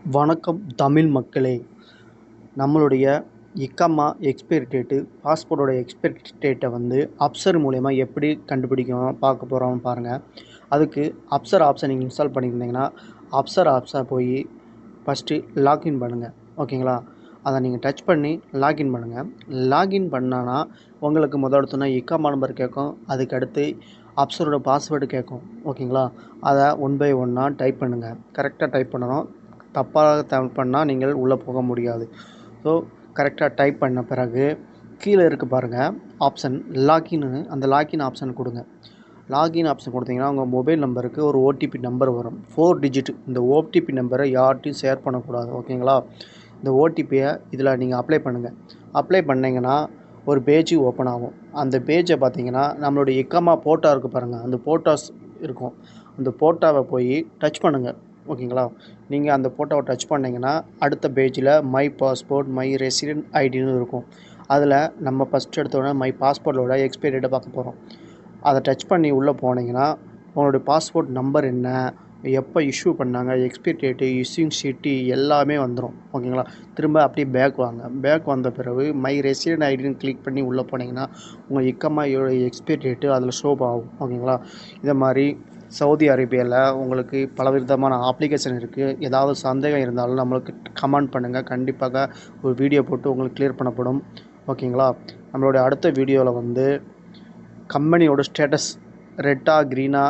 வணக்கம் தமிழ் மக்களே! நம்மளுடைய இக்காமா எக்ஸ்பைரி டேட்டு, பாஸ்போர்ட்டோட எக்ஸ்பைரி டேட்டை அப்சர் மூலியமா எப்படி கண்டுபிடிக்கணும் பார்க்க போகிறோம் பாருங்கள். அதுக்கு அப்சர் ஆப்ஷன் நீங்கள் இன்ஸ்டால் பண்ணியிருந்தீங்கன்னா, அப்சர் ஆப்ஸை போய் ஃபஸ்ட்டு லாக்இன் பண்ணுங்கள். ஓகேங்களா? அதை நீங்கள் டச் பண்ணி லாக்இன் பண்ணுங்கள். லாக்இன் பண்ணானா உங்களுக்கு எடுத்தோன்னே இக்காமா நம்பர் கேட்கும். அதுக்கடுத்து அப்சரோட பாஸ்வேர்டு கேட்கும். ஓகேங்களா? அதை ஒன் பை ஒன்னாக டைப் பண்ணுங்கள். கரெக்டாக டைப் பண்ணணும். தப்பாக டைப் பண்ணால் நீங்கள் உள்ளே போக முடியாது. ஸோ கரெக்டாக டைப் பண்ண பிறகு கீழே இருக்குது பாருங்கள் ஆப்ஷன் லாக்இன்னு. அந்த லாக்இன் ஆப்ஷன் கொடுங்க. லாக்இன் ஆப்ஷன் கொடுத்தீங்கன்னா உங்கள் மொபைல் நம்பருக்கு ஒரு ஓடிபி நம்பர் வரும். 4 டிஜிட். இந்த ஓடிபி நம்பரை யார்கிட்டையும் ஷேர் பண்ணக்கூடாது. ஓகேங்களா? இந்த ஓடிபியை இதில் நீங்கள் அப்ளை பண்ணுங்கள். அப்ளை பண்ணிங்கன்னா ஒரு பேஜ் ஓப்பன் ஆகும். அந்த பேஜை பார்த்தீங்கன்னா நம்மளுடைய இக்காமா போட்டோ இருக்குது பாருங்கள். அந்த போட்டோஸ் இருக்கும். அந்த போட்டோவை போய் டச் பண்ணுங்கள். ஓகேங்களா? நீங்கள் அந்த போட்டோவை டச் பண்ணிங்கன்னா அடுத்த பேஜில் மை பாஸ்போர்ட், மை ரெசிடென்ட் ஐடின்னு இருக்கும். அதில் நம்ம ஃபஸ்ட் எடுத்தோடனே மை பாஸ்போர்ட்டோட எக்ஸ்பைரி டேட்டை பார்க்க போகிறோம். அதை டச் பண்ணி உள்ளே போனீங்கன்னா உங்களுடைய பாஸ்போர்ட் நம்பர் என்ன, எப்போ இஷ்யூ பண்ணாங்க, எக்ஸ்பைரி டேட்டு, இஷ்யூங் ஷீட்டு எல்லாமே வந்துடும். ஓகேங்களா? திரும்ப அப்படியே பேக் வாங்க. பேக் வந்த பிறகு மை ரெசிடென்ட் ஐடின்னு கிளிக் பண்ணி உள்ளே போனீங்கன்னா உங்கள் இக்கமாயோட எக்ஸ்பைரி டேட்டு அதில் ஷோ ஆகும். ஓகேங்களா? இதை மாதிரி சவுதி அரேபியாவில் உங்களுக்கு பலவிதமான அப்ளிகேஷன் இருக்குது. ஏதாவது சந்தேகம் இருந்தாலும் நம்மளுக்கு கமெண்ட் பண்ணுங்கள். கண்டிப்பாக ஒரு வீடியோ போட்டு உங்களுக்கு கிளியர் பண்ணப்படும். ஓகேங்களா? நம்மளுடைய அடுத்த வீடியோவில் கம்பெனியோட ஸ்டேட்டஸ் ரெட்டா க்ரீனா